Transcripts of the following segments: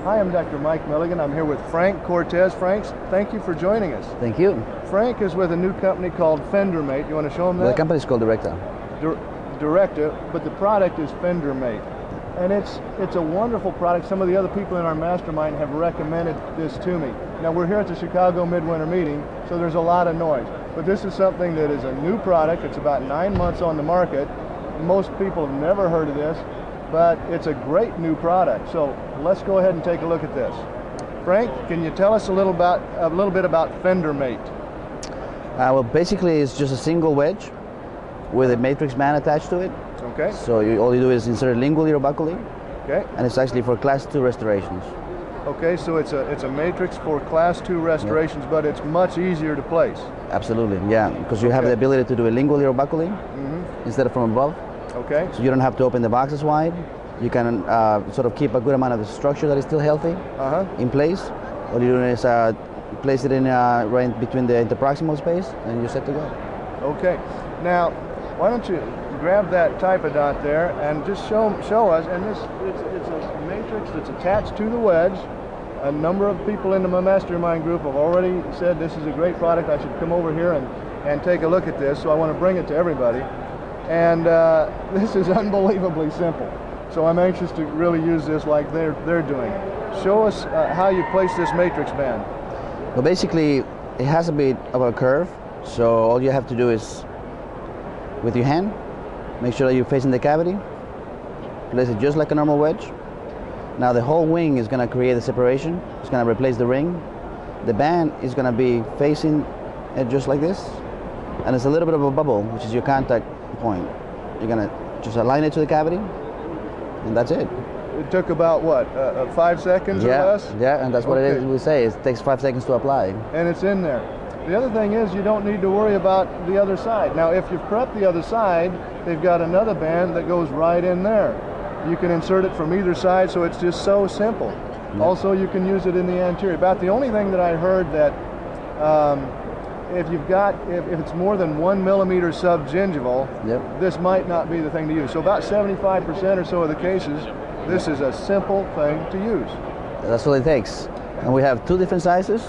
Hi, I'm Dr. Mike Milligan. I'm here with Frank Cortez. Frank, thank you for joining us. Thank you. Frank is with a new company called FenderMate. You want to show him that? The company is called Directa. Directa, but the product is FenderMate. And it's a wonderful product. Some of the other people in our mastermind have recommended this to me. Now, we're here at the Chicago Midwinter meeting, so there's a lot of noise. But this is something that is a new product. It's about 9 months on the market. Most people have never heard of this, but it's a great new product. So let's go ahead and take a look at this. Frank, can you tell us a little bit about FenderMate? Well, basically, it's just a single wedge with a matrix band attached to it. Okay. So all you do is insert it lingually or buccally. Okay. And it's actually for Class 2 restorations. Okay, so it's a matrix for Class 2 restorations, but it's much easier to place. Absolutely, yeah, because you have the ability to do it lingually or buccally instead of from above. Okay. So you don't have to open the boxes wide. You can sort of keep a good amount of the structure that is still healthy in place. All you do is place it in right between the interproximal space, and you're set to go. Okay. Now, why don't you grab that typodont there and just show us. And it's a matrix that's attached to the wedge. A number of people in the mastermind group have already said this is a great product. I should come over here and take a look at this. So I want to bring it to everybody. And this is unbelievably simple. So I'm anxious to really use this like they're doing. Show us how you place this matrix band. Well, basically, it has a bit of a curve. So all you have to do is, with your hand, make sure that you're facing the cavity. Place it just like a normal wedge. Now the whole wing is going to create a separation. It's going to replace the ring. The band is going to be facing it just like this. And it's a little bit of a bubble, which is your contact point. You're going to just align it to the cavity, and that's it. It took about what, 5 seconds or less? Yeah, and that's what it is. We say it takes 5 seconds to apply. And it's in there. The other thing is you don't need to worry about the other side. Now, if you've prepped the other side, they've got another band that goes right in there. You can insert it from either side, so it's just so simple. Yep. Also, you can use it in the anterior. About the only thing that I heard that if it's more than 1 millimeter subgingival, this might not be the thing to use. So about 75% or so of the cases, this is a simple thing to use. That's all it takes. And we have 2 different sizes.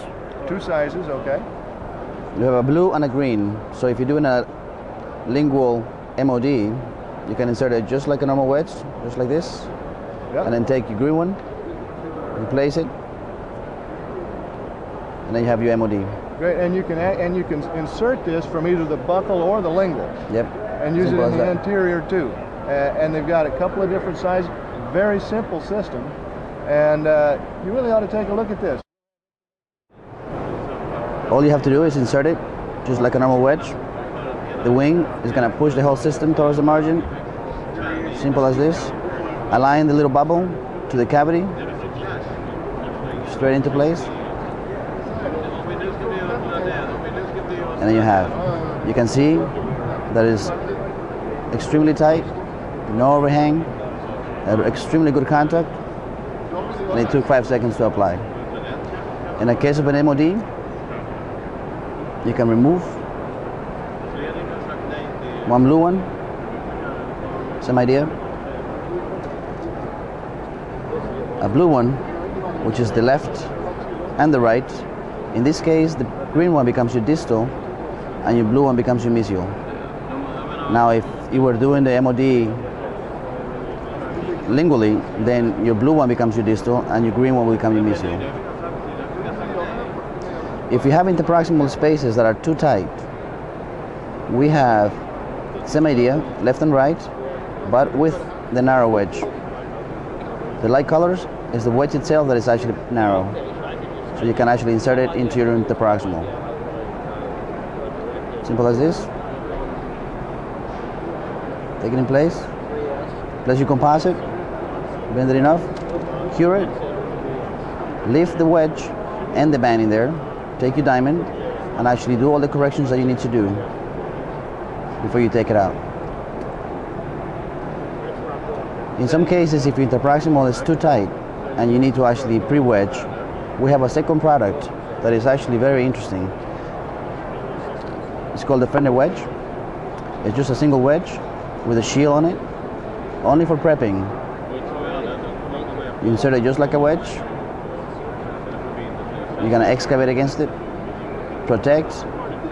2 sizes, okay. You have a blue and a green. So if you're doing a lingual MOD, you can insert it just like a normal wedge, just like this. Yep. And then take your green one, replace it, and then you have your MOD. Great, and you can insert this from either the buckle or the lingual. Yep. And use it in the anterior too. And they've got a couple of different sizes. Very simple system, and you really ought to take a look at this. All you have to do is insert it just like a normal wedge. The wing is going to push the whole system towards the margin. Simple as this. Align the little bubble to the cavity, straight into place. And then you can see that it's extremely tight, no overhang, extremely good contact, and it took 5 seconds to apply. In the case of an MOD, you can remove one blue one, same idea. A blue one, which is the left and the right. In this case, the green one becomes your distal, and your blue one becomes your mesial. Now, if you were doing the MOD lingually, then your blue one becomes your distal, and your green one will become your mesial. If you have interproximal spaces that are too tight, we have same idea, left and right, but with the narrow wedge. The light colors is the wedge itself that is actually narrow. So you can actually insert it into your interproximal. Simple as this. Take it in place. Place your composite. Bend it enough. Cure it. Lift the wedge and the band in there. Take your diamond and actually do all the corrections that you need to do before you take it out. In some cases, if your interproximal is too tight and you need to actually pre-wedge, we have a second product that is actually very interesting. It's called the Fender Wedge. It's just a single wedge with a shield on it, only for prepping. You insert it just like a wedge, You're gonna excavate against it, protect,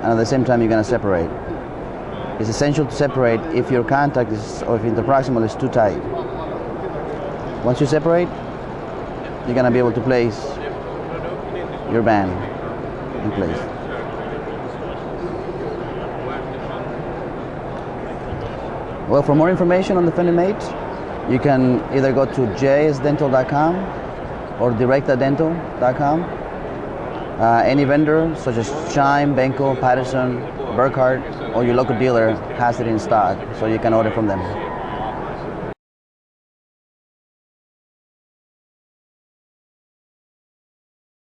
and at the same time you're gonna separate. It's essential to separate if your contact is, or if interproximal is too tight. Once you separate, you're gonna be able to place your band in place. Well, for more information on the FenderMate, you can either go to jsdental.com or directadental.com. Any vendor such as Chime, Benko, Patterson, Burkhardt, or your local dealer has it in stock, so you can order from them.